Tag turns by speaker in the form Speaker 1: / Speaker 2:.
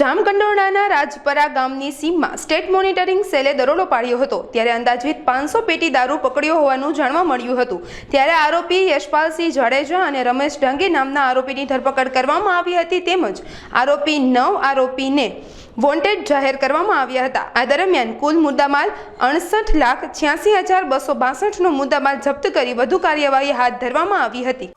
Speaker 1: જામકંડોરણાના રાજપરા ગામની સીમમાં state monitoring સેલે દરોડો પાડ્યો હતો ત્યારે અંદાજિત 500 પેટી દારૂ પકડ્યો હોવાનું જાણવા મળ્યું હતું। ત્યારે આરોપી યશપાલસિંહ જાડેજા અને રમેશ ડાંગે નામના આરોપીની ધરપકડ કરવામાં આવી હતી તેમજ આરોપી 9 આરોપીને વોન્ટેડ જાહેર કરવામાં આવ્યા હતા। આ દરમિયાન કુલ મુદ્દામાલ 68,86,262નો મુદ્દામાલ જપ્ત કરી વધુ કાર્યવાહી હાથ ધરવામાં આવી હતી।